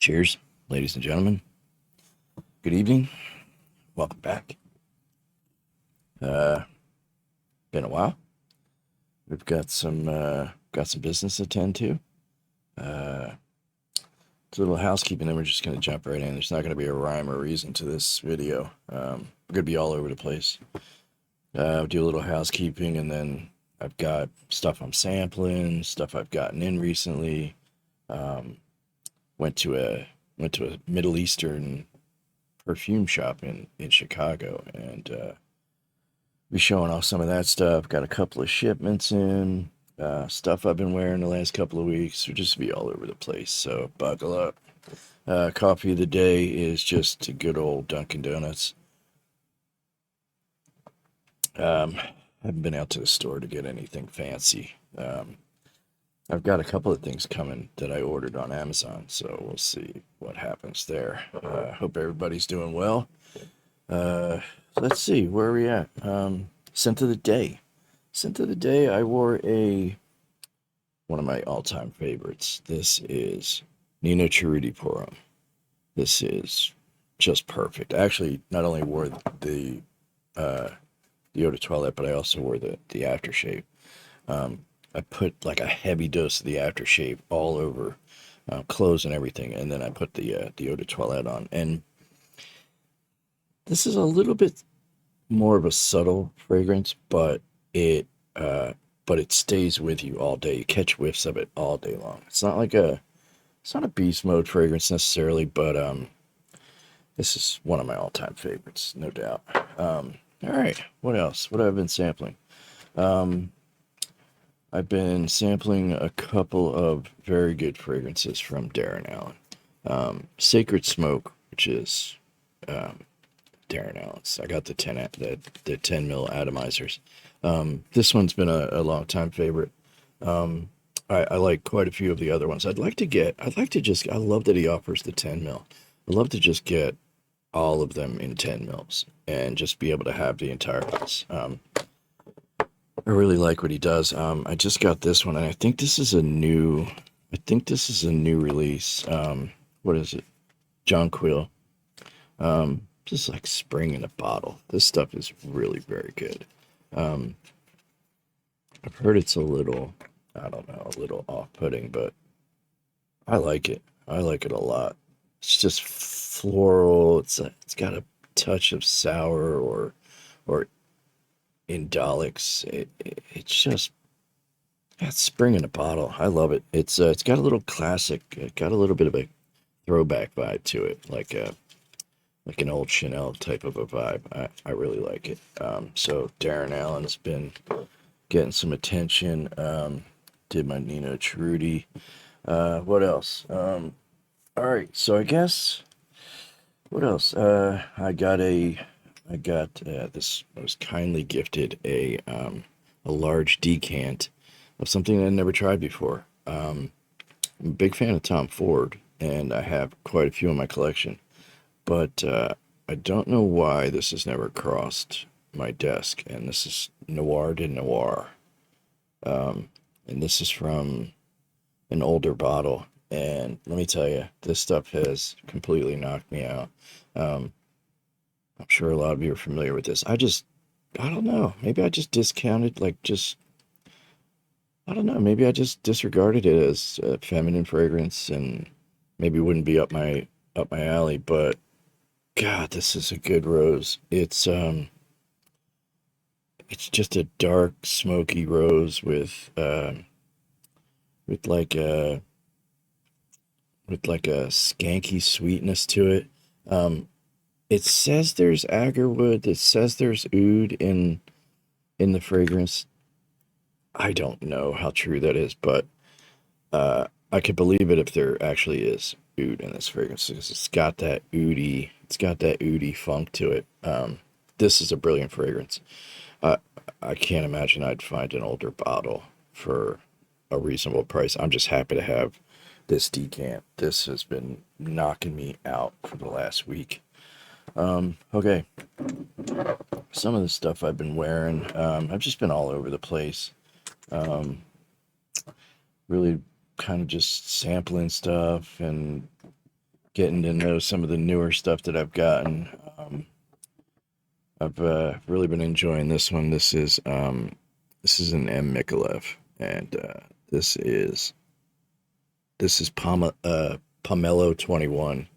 Cheers, ladies and gentlemen. Good evening. Welcome back. Been a while. We've got some business to attend to. It's a little housekeeping, then we're just gonna jump right in. There's not gonna be a rhyme or reason to this video. We're gonna be all over the place. Do a little housekeeping, and then I've got stuff I'm sampling, stuff I've gotten in recently. Went to a Middle Eastern perfume shop in Chicago, and be showing off some of that stuff. Got a couple of shipments in, stuff I've been wearing the last couple of weeks. We'll just be all over the place, so buckle up. Coffee of the day is just a good old Dunkin' Donuts. Haven't been out to the store to get anything fancy. I've got a couple of things coming that I ordered on Amazon, so we'll see what happens there. Hope everybody's doing well. Let's see, where are we at? Scent of the day. Scent of the day, I wore one of my all-time favorites. This is Nino Cerruti Porum. This is just perfect. I actually not only wore the eau de toilette, but I also wore the aftershave. I put like a heavy dose of the aftershave all over clothes and everything, and then I put the eau de toilette on. And this is a little bit more of a subtle fragrance, but it stays with you all day. You catch whiffs of it all day long. It's not a beast mode fragrance necessarily, but this is one of my all-time favorites, no doubt. All right, what else? What have I been sampling? I've been sampling a couple of very good fragrances from Darren Allen. Sacred Smoke, which is Darren Allen's. I got the 10 mil atomizers. This one's been a long time favorite. I like quite a few of the other ones. I love that he offers the 10 mil. I'd love to just get all of them in 10 mils and just be able to have the entire ones. I really like what he does. I just got this one, and I think this is a new release. What is it? Jonquil. Just like spring in a bottle. This stuff is really very good. I've heard it's a little off-putting, but I like it. I like it a lot. It's just floral. It's got a touch of sour or indolics. It's just spring in a bottle. I love it. It's got a little classic. It got a little bit of a throwback vibe to it, like an old Chanel type of a vibe. I really like it. So Darren Allen's been getting some attention. Did my Nino Cerruti. What else? All right. So I guess what else? I got this. I was kindly gifted a large decant of something I'd never tried before. I'm a big fan of Tom Ford, and I have quite a few in my collection. But I don't know why this has never crossed my desk, and this is Noir de Noir. And this is from an older bottle, and let me tell you, this stuff has completely knocked me out. I'm sure a lot of you are familiar with this. I don't know, maybe I just discounted, I don't know, maybe I just disregarded it as a feminine fragrance, and maybe wouldn't be up my alley, but God, this is a good rose. It's just a dark, smoky rose with like a skanky sweetness to it. It says there's agarwood. It says there's oud in the fragrance. I don't know how true that is, but I could believe it if there actually is oud in this fragrance, because it's got that oudy funk to it. This is a brilliant fragrance. I can't imagine I'd find an older bottle for a reasonable price. I'm just happy to have this decant. This has been knocking me out for the last week. Okay. Some of the stuff I've been wearing, I've just been all over the place. Really kind of just sampling stuff and getting to know some of the newer stuff that I've gotten. I've really been enjoying this one. This is an M. Mikolev, and this is Pomelo 21.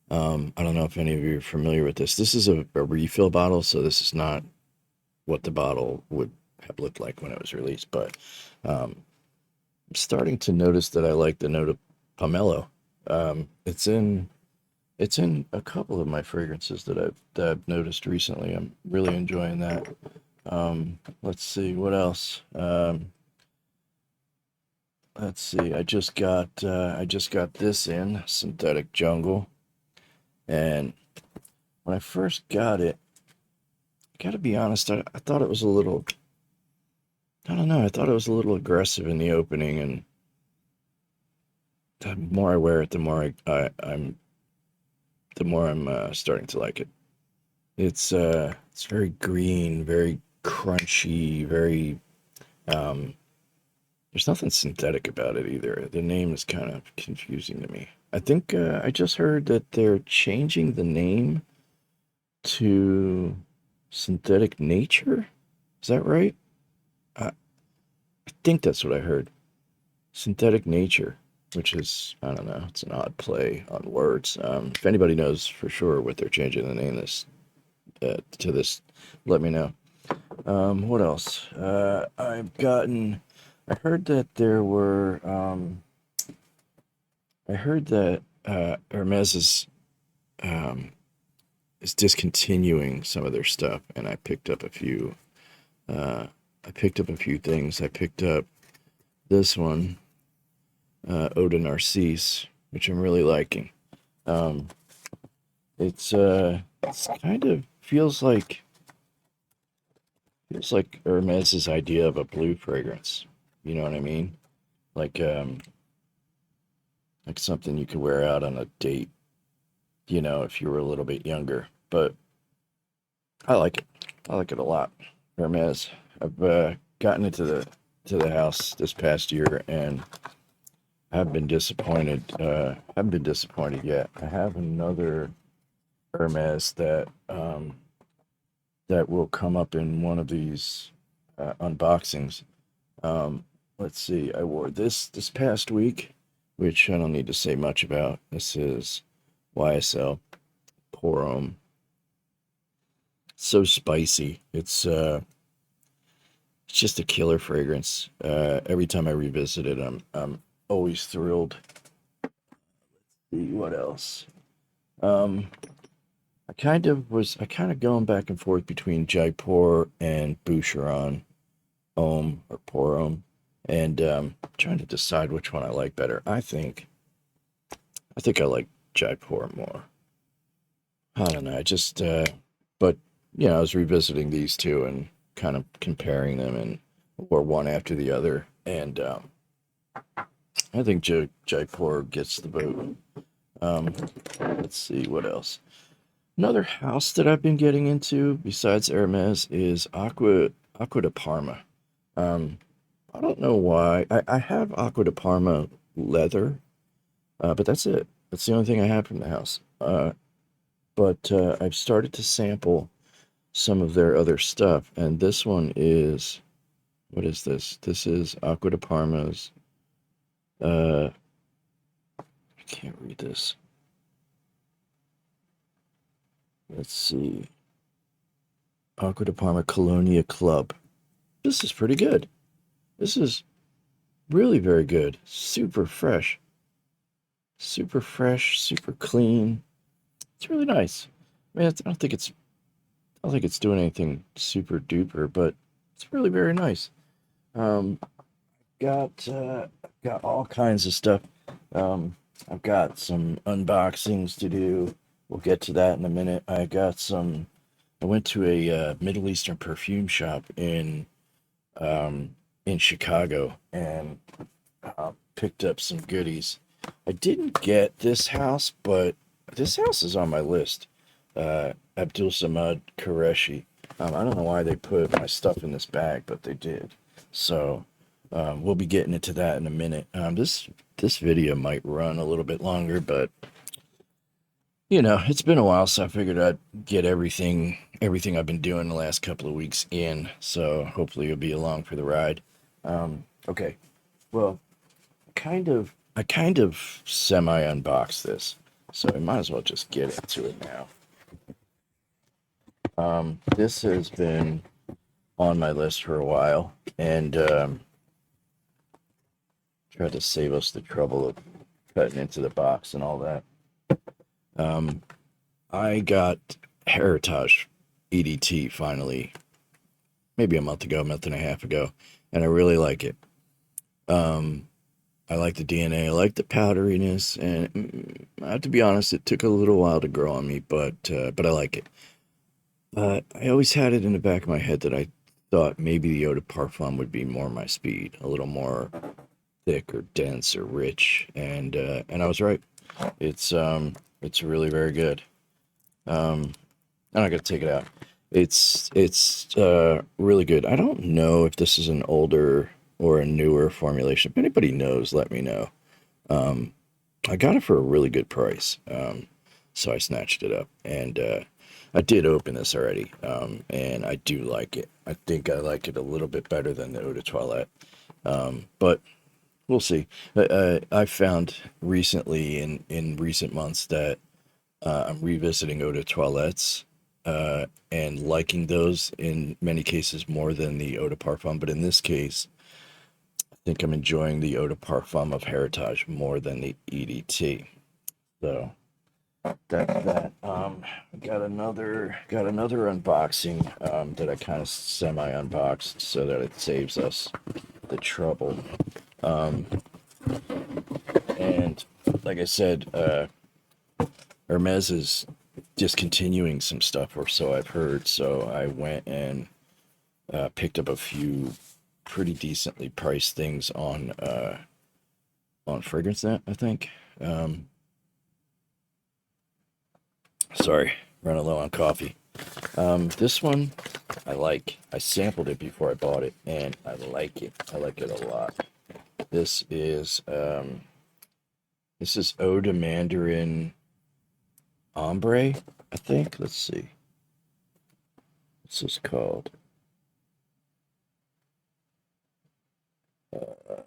I don't know if any of you are familiar with this. This is a refill bottle, so this is not what the bottle would have looked like when it was released. But I'm starting to notice that I like the note of pomelo. It's in a couple of my fragrances that I've noticed recently. I'm really enjoying that. Let's see what else. Let's see. I just got this in Synthetic Jungle, and when I first got it, I gotta be honest, I thought it was a little. I don't know. I thought it was a little aggressive in the opening, and the more I wear it, the more I'm starting to like it. It's very green, very crunchy, very um there's nothing synthetic about it either. The name is kind of confusing to me. I think I just heard that they're changing the name to Synthetic Nature. Is that right? I think that's what I heard. Synthetic Nature, which is, I don't know, it's an odd play on words. If anybody knows for sure what they're changing the name to this, let me know. What else? I heard that I heard that Hermes um, is discontinuing some of their stuff, and I picked up a few things. I picked up this one, Eau de Narcisse, which I'm really liking. Um, it's kind of feels like Hermes's idea of a blue fragrance. You know what I mean? Like like something you could wear out on a date. If you were a little bit younger. But I like it. I like it a lot. Hermes. I've gotten into the house this past year, and I have been disappointed. Haven't been disappointed yet. I have another Hermes that will come up in one of these unboxings. Um, let's see. I wore this past week, which I don't need to say much about. This is YSL Pour Homme. So spicy. It's just a killer fragrance. Every time I revisit it, I'm always thrilled. See what else. Um, I kind of going back and forth between Jaipur and Boucheron Homme or Pour Homme, and trying to decide which one I like better. I think I like Jaipur more. I don't know. But I was revisiting these two and kind of comparing them and or one after the other, and I think Jaipur gets the vote. Um, let's see what else. Another house that I've been getting into besides Hermes is Aqua de Parma. Um, I don't know why. I have Aqua de Parma leather, but that's it. That's the only thing I have from the house. But I've started to sample some of their other stuff, and this one is what is this? This is Aqua de Parma's. Uh, I can't read this. Let's see. Aqua de Parma Colonia Club. This is pretty good. This is really very good. Super fresh, super clean. It's really nice. I mean, I don't think it's doing anything super duper, but it's really very nice. Um, got all kinds of stuff. I've got some unboxings to do. We'll get to that in a minute. I went to a Middle Eastern perfume shop in Chicago, and picked up some goodies. I didn't get this house, but this house is on my list. Abdul Samad Qureshi. I don't know why they put my stuff in this bag, but they did. So we'll be getting into that in a minute. This video might run a little bit longer, but It's been a while, so I figured I'd get everything I've been doing the last couple of weeks in. So hopefully you'll be along for the ride. Okay. Well, I kind of semi unboxed this, so I might as well just get into it now. This has been on my list for a while, and tried to save us the trouble of cutting into the box and all that. Um, I got Heritage EDT finally, maybe a month ago, a month and a half ago, and I really like it. Um, I like the DNA, I like the powderiness, and I have to be honest, it took a little while to grow on me, but I like it. I always had it in the back of my head that I thought maybe the eau de parfum would be more my speed, a little more thick or dense or rich, and I was right. It's really very good. Um, I'm not gonna take it out. It's really good. I don't know if this is an older or a newer formulation. If anybody knows, let me know. Um, I got it for a really good price, so I snatched it up, and I did open this already, and I do like it. I think I like it a little bit better than the eau de toilette, but we'll see. I found recently in recent months that I'm revisiting eau de toilettes and liking those in many cases more than the eau de parfum. But in this case, I think I'm enjoying the eau de parfum of Heritage more than the EDT. So that's that. Got another unboxing that I kind of semi unboxed so that it saves us the trouble. Um, and like I said, Hermes is discontinuing some stuff, or so I've heard. So I went and picked up a few pretty decently priced things on FragranceNet, I think. Um, Sorry, running low on coffee. This one I like. I sampled it before I bought it, and I like it. I like it a lot. This is um, this is Eau de Mandarin Ombre, I think. Let's see. This is called. Uh,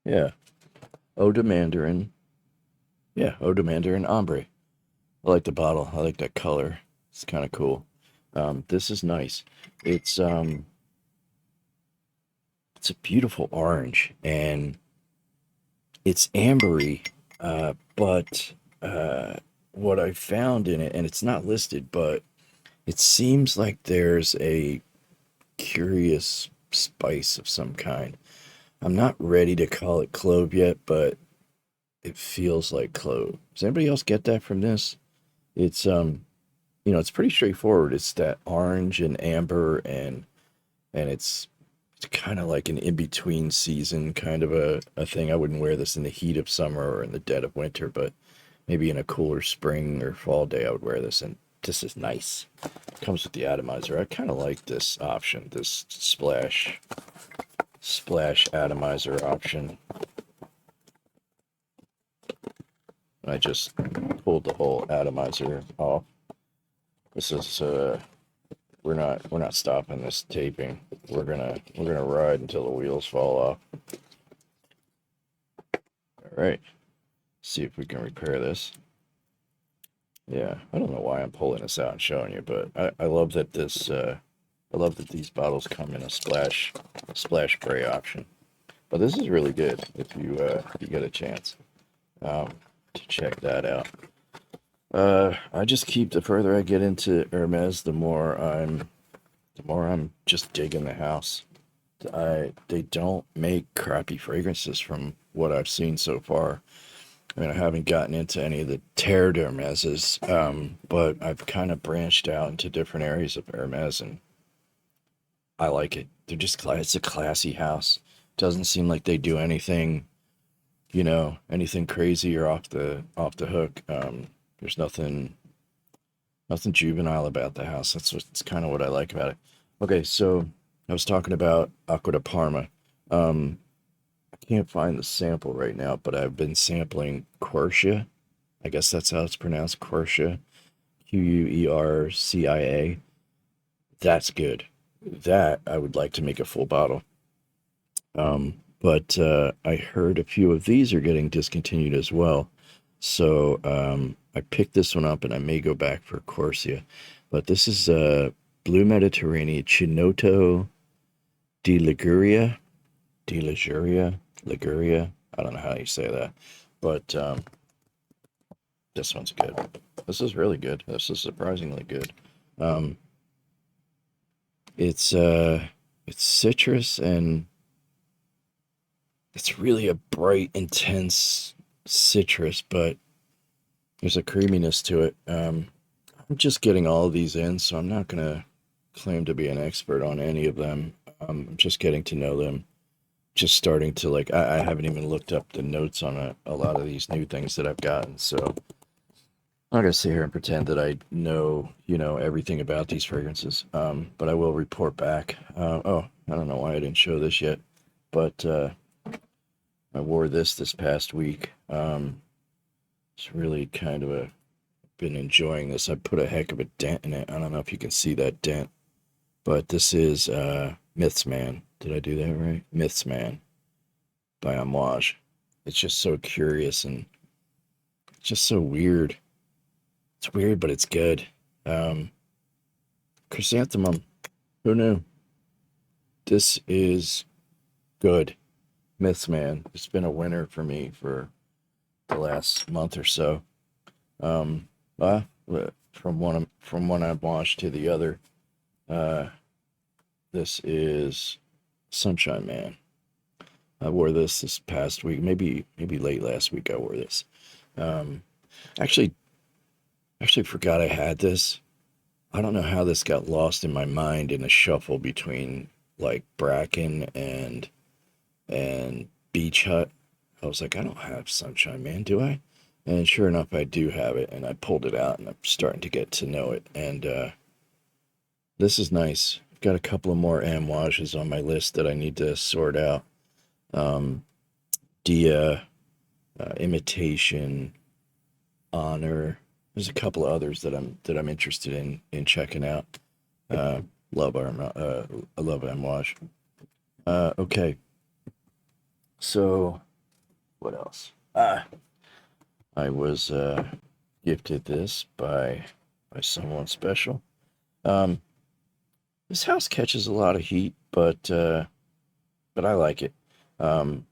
yeah, Eau de Mandarin. Yeah, Eau de Mandarin Ombre. I like the bottle. I like that color. It's kind of cool. This is nice. It's um, it's a beautiful orange, and it's ambery, but what I found in it, and it's not listed, but it seems like there's a curious spice of some kind. I'm not ready to call it clove yet, but it feels like clove. Does anybody else get that from this? It's it's pretty straightforward. It's that orange and amber, and it's kind of like an in-between season kind of a thing. I wouldn't wear this in the heat of summer or in the dead of winter, but maybe in a cooler spring or fall day I would wear this, and this is nice. Comes with the atomizer. I kind of like this option, this splash atomizer option. I just pulled the whole atomizer off. This is we're not stopping this taping. We're gonna ride until the wheels fall off. All right. See if we can repair this. Yeah, I don't know why I'm pulling this out and showing you, but I love that I love that these bottles come in a splash spray option. But this is really good if you get a chance to check that out. I just keep the further I get into Hermes, the more I'm just digging the house. They don't make crappy fragrances from what I've seen so far. I mean, I haven't gotten into any of the terre d'Hermeses, but I've kind of branched out into different areas of Hermes, and I like it. They're just it's a classy house. Doesn't seem like they do anything crazy or off the hook. There's nothing juvenile about the house. That's kind of what I like about it. Okay, so I was talking about Acqua di Parma. I can't find the sample right now, but I've been sampling Quercia. I guess that's how it's pronounced, Quercia, Quercia. That's good. That I would like to make a full bottle. But I heard a few of these are getting discontinued as well. So I picked this one up and I may go back for Corsia. But this is Blue Mediterranean Chinotto di Liguria. Di Liguria? Liguria? I don't know how you say that. But this one's good. This is really good. This is surprisingly good. Um, it's citrus and it's really a bright, intense citrus, but there's a creaminess to it. I'm just getting all of these in, so I'm not gonna claim to be an expert on any of them. I'm just getting to know them. Just starting to like, I haven't even looked up the notes on a lot of these new things that I've gotten, so I'm not gonna sit here and pretend that I know, everything about these fragrances. But I will report back. Oh, I don't know why I didn't show this yet, but I wore this past week. It's really kind of been enjoying this. I put a heck of a dent in it. I don't know if you can see that dent, but this is Myths Man. Did I do that right? Myths Man by Amouage. It's just so curious and just so weird. It's weird, but it's good. Chrysanthemum. Who knew? This is good. Myths Man. It's been a winner for me for the last month or so. Uh, from one I've watched to the other. This is Sunshine Man. I wore this past week, maybe late last week. I wore this. Um, actually, forgot I had this. I don't know how this got lost in my mind in a shuffle between like Bracken and Beach Hut. I was like, I don't have Sunshine Man, do I? And sure enough, I do have it, and I pulled it out, and I'm starting to get to know it. And this is nice. I've got a couple of more Amouages on my list that I need to sort out. Dia, Imitation, Honor. There's a couple of others that I'm interested in checking out. Love I love Amouage. Okay, so what else? I was gifted this by someone special. Um, this house catches a lot of heat, but I like it. Um,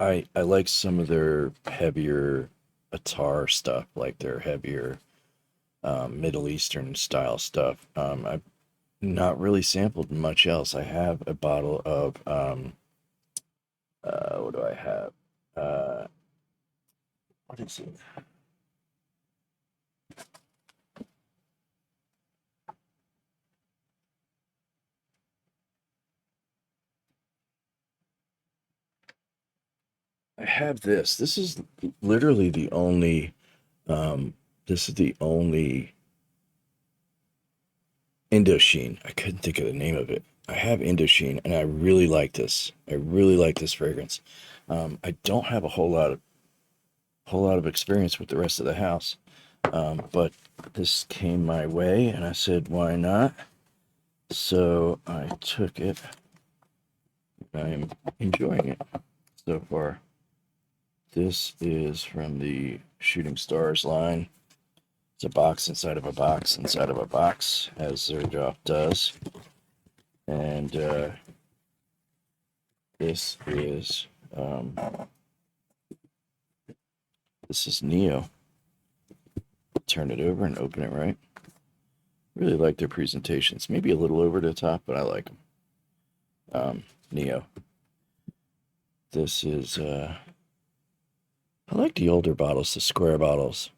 I like some of their heavier Attar stuff, like their heavier Middle Eastern style stuff. I've not really sampled much else. I have a bottle of what do I have? What is it? I have this. This is literally the only. This is the only Indochine. I couldn't think of the name of it. I have Indochine, and I really like this. I really like this fragrance. I don't have a whole lot of experience with the rest of the house, but this came my way, and I said, why not? So I took it. I'm enjoying it so far. This is from the Shooting Stars line. It's a box inside of a box inside of a box, as Xerjoff does. And this is Neo. Turn it over and open it right. Really like their presentations. Maybe a little over the top, but I like them. Neo. This is I like the older bottles, the square bottles,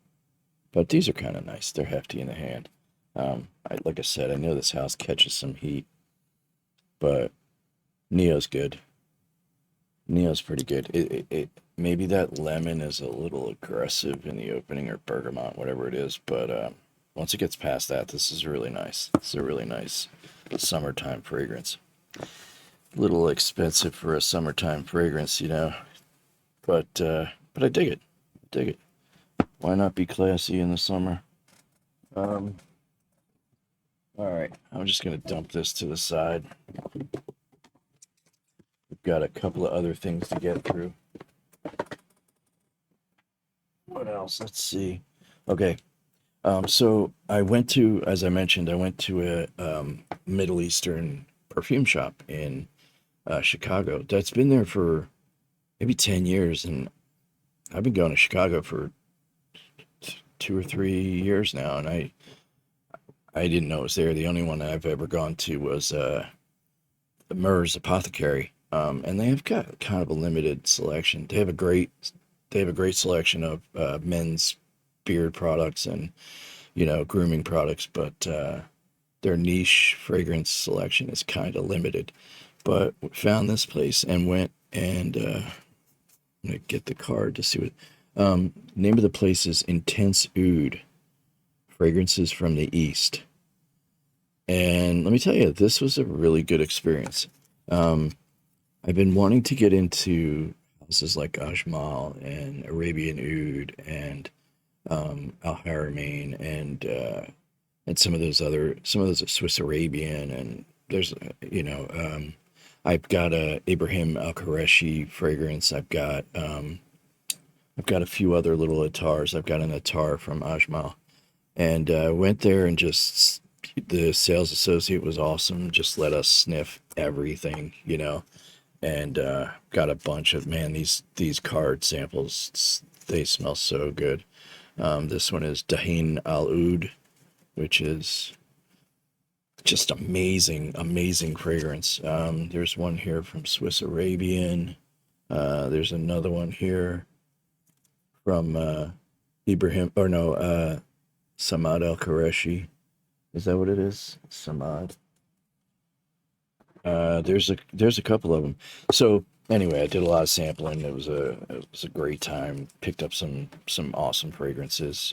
but these are kind of nice. They're hefty in the hand. Like I said, I know this house catches some heat, but Neo's good. Neo's pretty good. It maybe that lemon is a little aggressive in the opening, or bergamot, whatever it is, but once it gets past that, this is really nice. It's a really nice summertime fragrance. A little expensive for a summertime fragrance, but I dig it. Dig it. Why not be classy in the summer? Um, all right, I'm just gonna dump this to the side. We've got a couple of other things to get through. What else? Let's see. Okay, so I went to, as I mentioned, I went to a Middle Eastern perfume shop in Chicago. That's been there for maybe 10 years, and I've been going to Chicago for 2 or 3 years now, and I didn't know it was there. The only one I've ever gone to was Murs Apothecary, and they have got kind of a limited selection. They have a great selection of men's beard products and grooming products, but their niche fragrance selection is kind of limited. But we found this place and went and I'm gonna get the card to see what name of the place is Intense Oud Fragrances from the East. And let me tell you, this was a really good experience. Um, I've been wanting to get into houses like Ajmal and Arabian Oud and Al Haramain and some of those are Swiss Arabian and there's I've got a Ibrahim Al Qureshi fragrance. I've got a few other little attars. I've got an attar from Ajmal and went there and just the sales associate was awesome. Just let us sniff everything, and got a bunch of man these card samples. They smell so good. This one is Dahin Al Oud, which is just amazing, amazing fragrance. There's one here from Swiss Arabian. There's another one here from Ibrahim, or no, Samad Al Qureshi. Is that what it is? Samad. There's a couple of them. So anyway, I did a lot of sampling. It was a great time. Picked up some awesome fragrances.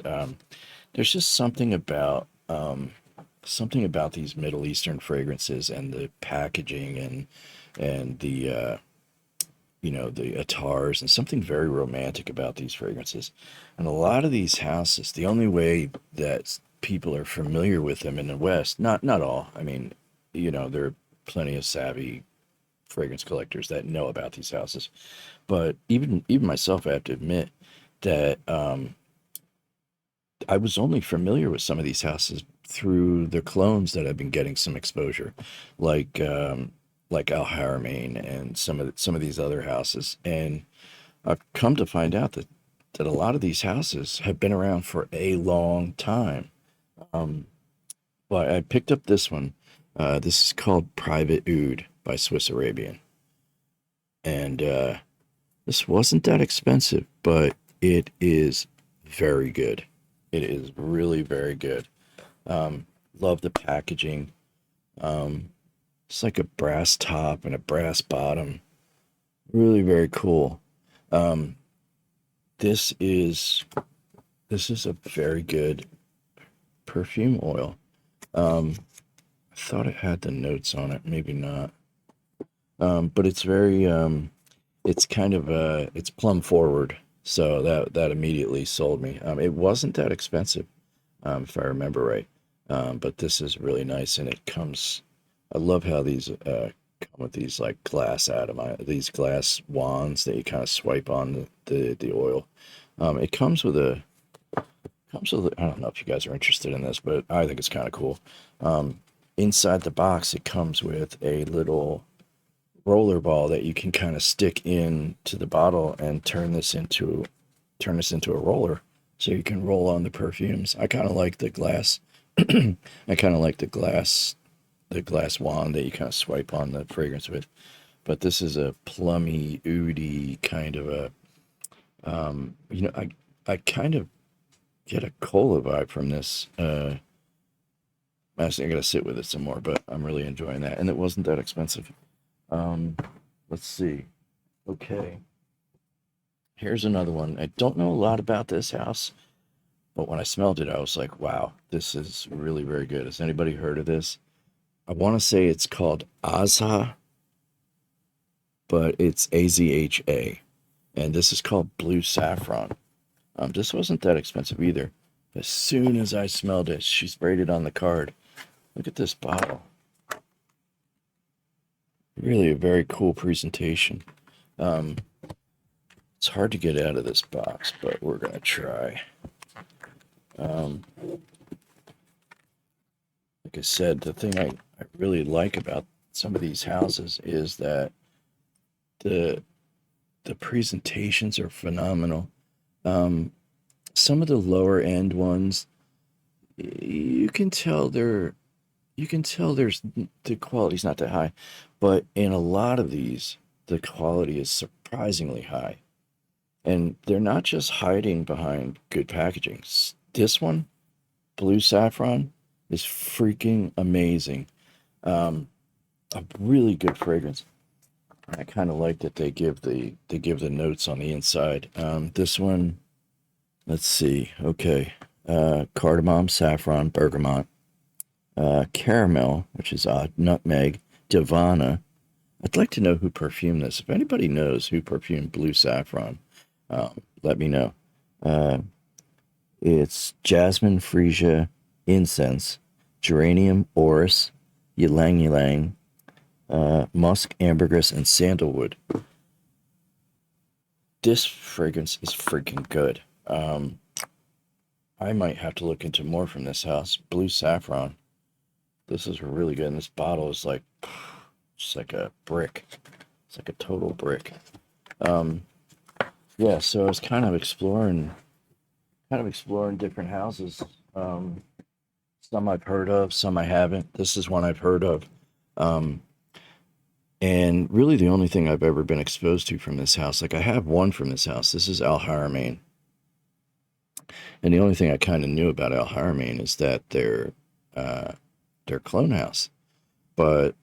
There's just something about these Middle Eastern fragrances and the packaging and the attars and something very romantic about these fragrances. And a lot of these houses, the only way that people are familiar with them in the West, not all. I mean, there are plenty of savvy fragrance collectors that know about these houses. But even myself, I have to admit that I was only familiar with some of these houses through the clones that I've been getting some exposure, like Al Haramain and some of these other houses. And I've come to find out that a lot of these houses have been around for a long time. Um, but I picked up this one. This is called Private Oud by Swiss Arabian, and this wasn't that expensive, but it is very good. It is really very good. Um, Love the packaging. Um, it's like a brass top and a brass bottom. Really very cool. Um, this is this is a very good perfume oil. Um, I thought it had the notes on it, maybe not. But it's kind of it's plum forward, so that immediately sold me. It wasn't that expensive, if I remember right. But this is really nice, and it comes. I love how these come with these like these glass wands that you kind of swipe on the oil. It comes with. I don't know if you guys are interested in this, but I think it's kind of cool. Um, Inside the box, it comes with a little roller ball that you can kind of stick in to the bottle and turn this into a roller so you can roll on the perfumes. I kind of like the glass. I kind of like the glass wand that you kind of swipe on the fragrance with. But this is a plummy, oody kind of I kind of get a cola vibe from this. Actually, I gotta sit with it some more, but I'm really enjoying that, and it wasn't that expensive. Um, let's see. Okay, here's another one. I don't know a lot about this house, but when I smelled it, I was like, wow, this is really very good. Has anybody heard of this? I want to say it's called Azha, but it's Azha, and this is called Blue Saffron. This wasn't that expensive either. As soon as I smelled it, she sprayed it on the card. Look at this bottle. Really a very cool presentation. It's hard to get out of this box, but we're going to try. Like I said, the thing I really like about some of these houses is that the presentations are phenomenal. Some of the lower end ones, you can tell there's the quality's not that high, but in a lot of these, the quality is surprisingly high. And they're not just hiding behind good packaging. This one, Blue Saffron, is freaking amazing. A really good fragrance. I kind of like that they give the notes on the inside. This one, let's see. Okay, cardamom, saffron, bergamot, caramel, which is odd, nutmeg, divana. I'd like to know who perfumed this. If anybody knows who perfumed Blue Saffron, let me know. It's jasmine, freesia, incense, geranium, orris, ylang ylang, musk, ambergris, and sandalwood. This fragrance is freaking good. I might have to look into more from this house. Blue Saffron. This is really good. And this bottle is like, just like a brick. It's like a total brick. Yeah, so I was kind of exploring different houses. Some I've heard of, some I haven't. This is one I've heard of. And really the only thing I've ever been exposed to from this house, like I have one from this house. This is Al Haramain. And the only thing I kind of knew about Al Haramain is that they're clone house. But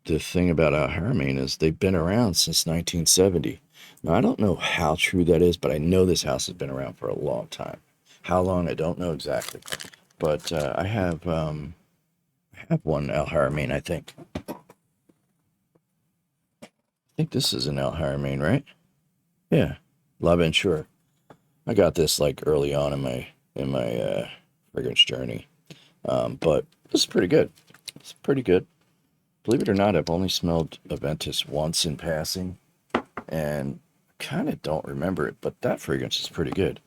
the thing about Al Haramain is they've been around since 1970. Now, I don't know how true that is, but I know this house has been around for a long time. How long, I don't know exactly. But I have one Al Haramain, I think. I think this is an Al Haramain, right? Yeah, La Venture. I got this like early on in my fragrance journey. But this is pretty good. It's pretty good. Believe it or not, I've only smelled Aventus once in passing, and kind of don't remember it, but that fragrance is pretty good.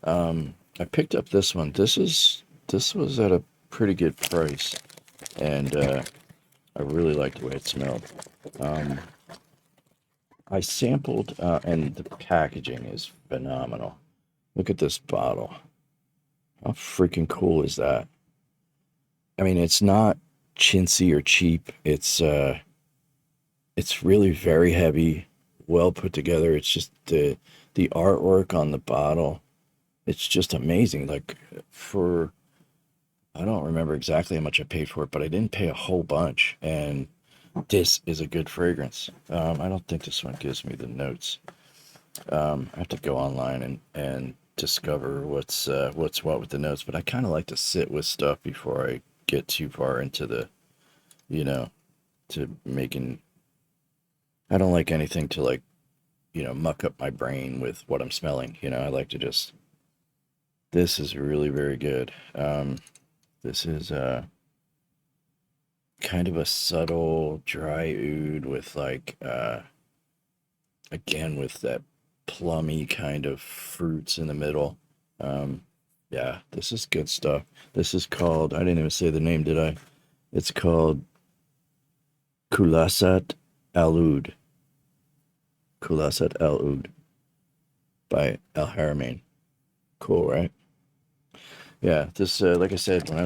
I picked up this one. This was at a pretty good price, and I really liked the way it smelled. I sampled, and the packaging is phenomenal. Look at this bottle. How freaking cool is that? I mean, it's not chintzy or cheap. It's really very heavy, well put together. It's just the artwork on the bottle. It's just amazing. Like I don't remember exactly how much I paid for it, but I didn't pay a whole bunch. And this is a good fragrance. I don't think this one gives me the notes. I have to go online and discover what's what with the notes. But I kind of like to sit with stuff before I get too far into the, to making. I don't like anything to like, muck up my brain with what I'm smelling. I like to just. This is really very good. This is kind of a subtle dry oud with like again with that plummy kind of fruits in the middle. Yeah, this is good stuff. This is called, I didn't even say the name, did I? It's called Kulasat Al Oud. Kulasat Al Oud by Al Haramain. Cool, right? Yeah, this like I said, when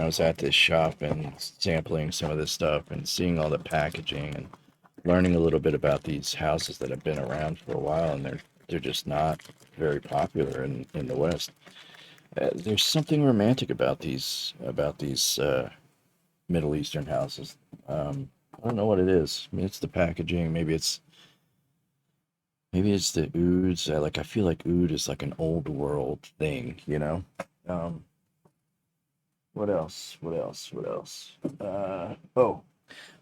I was at this shop and sampling some of this stuff and seeing all the packaging and learning a little bit about these houses that have been around for a while, and they're just not very popular in the West. There's something romantic about these Middle Eastern houses. I don't know what it is. I mean, it's the packaging. Maybe it's the ouds. I feel like oud is like an old world thing. Um, what else? What else? Oh,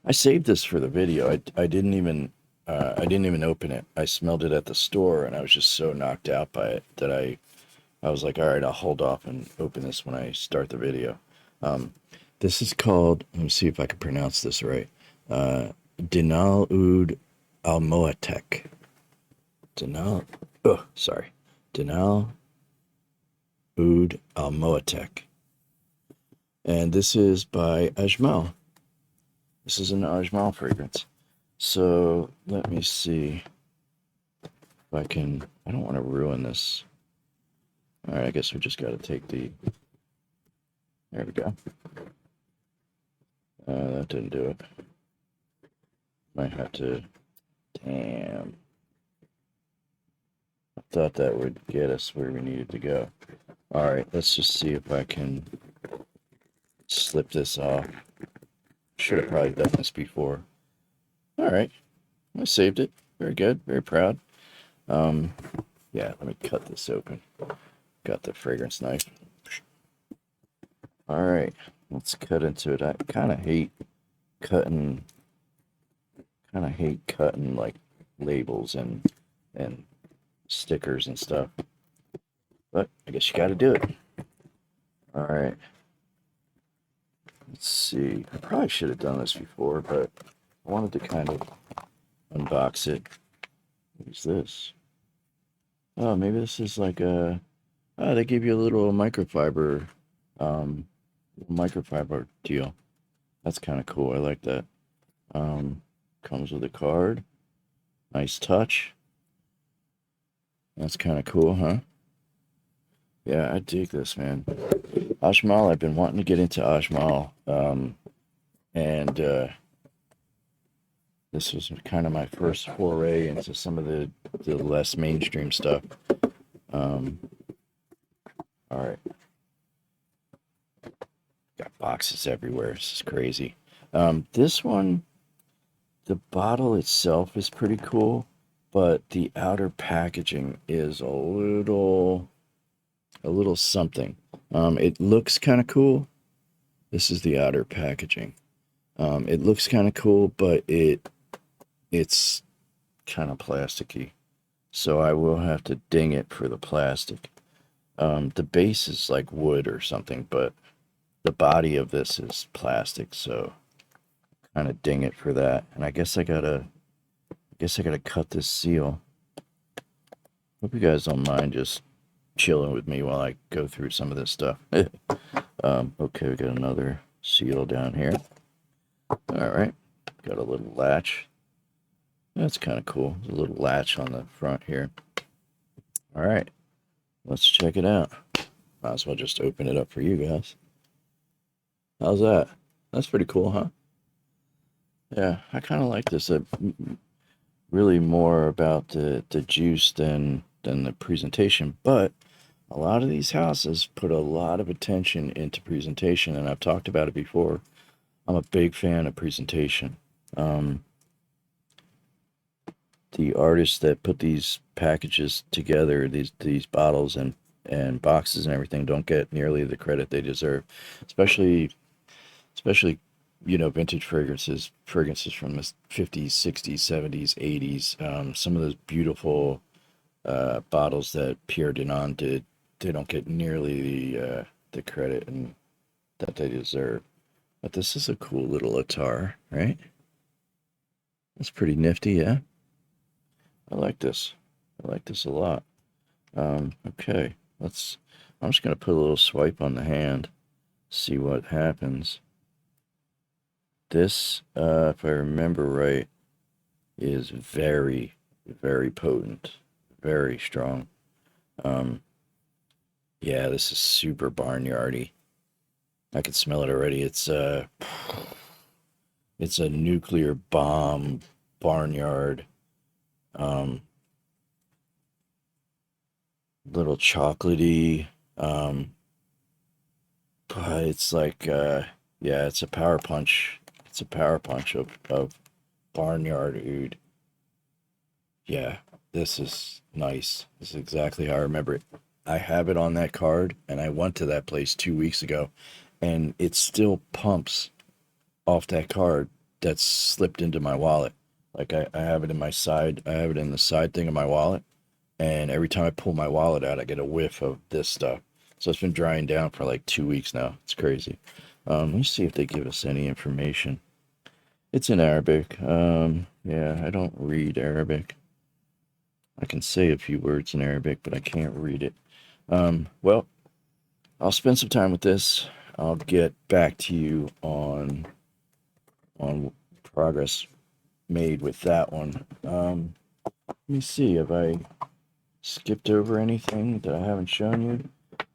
I saved this for the video. I didn't even I didn't even open it. I smelled it at the store, and I was just so knocked out by it that I was like, all right, I'll hold off and open this when I start the video. Um, this is called, let me see if I can pronounce this right. Dinal Oud Almoatek. Dinal, oh, sorry. Dinal Oud Almoatek. And this is by Ajmal. This is an Ajmal fragrance. So let me see if I can, I don't want to ruin this. All right, I guess we just got to take the, there we go. That didn't do it. Might have to, damn. I thought that would get us where we needed to go. All right, let's just see if I can slip this off. Should have probably done this before. All right, I saved it. Very good, very proud. Yeah, let me cut this open. Got the fragrance knife. All right, let's cut into it. I kind of hate cutting like labels and stickers and stuff, but I guess you got to do it. All right, let's see. I probably should have done this before, but I wanted to kind of unbox it. What is this? Oh, maybe this is like a, oh, they give you a little microfiber deal. That's kind of cool. I like that. Comes with a card. Nice touch. That's kind of cool, huh? Yeah, I dig this, man. Ajmal, I've been wanting to get into Ajmal. And this was kind of my first foray into some of the less mainstream stuff. All right. Got boxes everywhere. This is crazy. This one, the bottle itself is pretty cool, but the outer packaging is a little something. It looks kind of cool. This is the outer packaging. It looks kind of cool, but it's kind of plasticky. So I will have to ding it for the plastic. The base is like wood or something, but the body of this is plastic, so kind of ding it for that. And I guess I gotta cut this seal. Hope you guys don't mind just chilling with me while I go through some of this stuff. Okay, we got another seal down here. All right, got a little latch. That's kind of cool. There's a little latch on the front here. All right, let's check it out. Might as well just open it up for you guys. How's that? That's pretty cool, huh? Yeah, I kind of like this. Really more about the juice than the presentation, but a lot of these houses put a lot of attention into presentation, and I've talked about it before. I'm a big fan of presentation. The artists that put these packages together, these bottles and boxes and everything, don't get nearly the credit they deserve, especially vintage fragrances from the 50s, 60s, 70s, 80s. Some of those beautiful bottles that Pierre Denon did, they don't get nearly the credit and that they deserve. But this is a cool little attar, right? That's pretty nifty, yeah. I like this. I like this a lot. Okay, I'm just gonna put a little swipe on the hand, see what happens. This, if I remember right, is very, very potent, very strong. Yeah, this is super barnyardy. I can smell it already. It's a nuclear bomb barnyard. Little chocolatey. But it's like yeah, it's a power punch. It's a power punch of barnyard oud. Yeah, this is nice. This is exactly how I remember it. I have it on that card, and I went to that place 2 weeks ago, and it still pumps off that card that's slipped into my wallet. Like I have it in my side. I have it in the side thing of my wallet, and every time I pull my wallet out, I get a whiff of this stuff. So it's been drying down for like 2 weeks now. It's crazy. Let me see if they give us any information. It's in Arabic. Yeah, I don't read Arabic. I can say a few words in Arabic, but I can't read it. Well, I'll spend some time with this. I'll get back to you on progress made with that one. Let me see. Have I skipped over anything that I haven't shown you?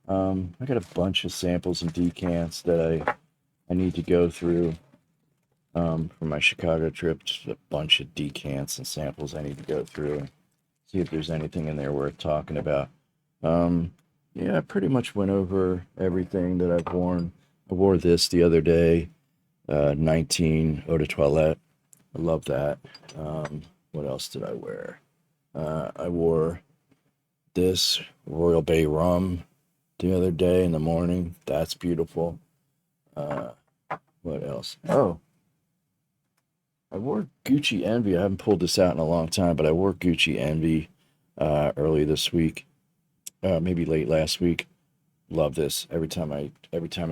I got a bunch of samples and decants that I need to go through for my Chicago trip. Just a bunch of decants and samples I need to go through and see if there's anything in there worth talking about. Yeah, I pretty much went over everything that I've worn. I wore this the other day, 19 Eau de Toilette. I love that. What else did I wear? I wore this Royal Bay rum the other day in the morning. That's beautiful. What else? Oh, I wore Gucci Envy. I haven't pulled this out in a long time, but I wore Gucci Envy early this week, maybe late last week. Love this. Every time I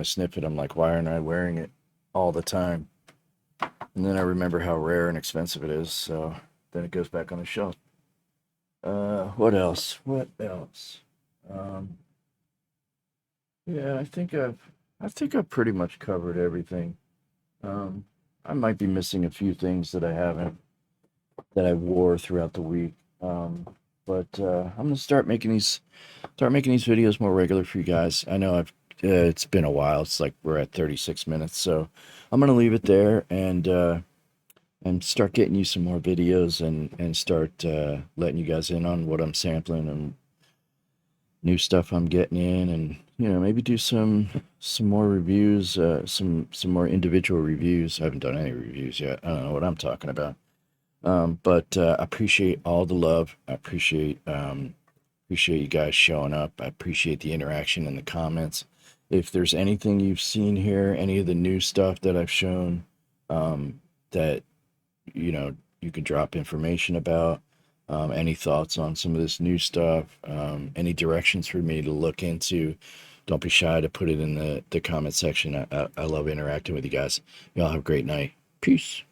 sniff it, I'm like, why aren't I wearing it all the time? And then I remember how rare and expensive it is, so then it goes back on the shelf. What else? What else? Um, yeah, I think I've pretty much covered everything. Um, I might be missing a few things that I haven't that I wore throughout the week. But I'm gonna start making these videos more regular for you guys. I know it's been a while. It's like we're at 36 minutes, so I'm gonna leave it there and start getting you some more videos and start letting you guys in on what I'm sampling and new stuff I'm getting in, and maybe do some more reviews, some more individual reviews. I haven't done any reviews yet. I don't know what I'm talking about. But I appreciate all the love. I appreciate you guys showing up. I appreciate the interaction in the comments. If there's anything you've seen here, any of the new stuff that I've shown, that you can drop information about, any thoughts on some of this new stuff, any directions for me to look into, don't be shy to put it in the comment section. I love interacting with you guys. Y'all have a great night. Peace.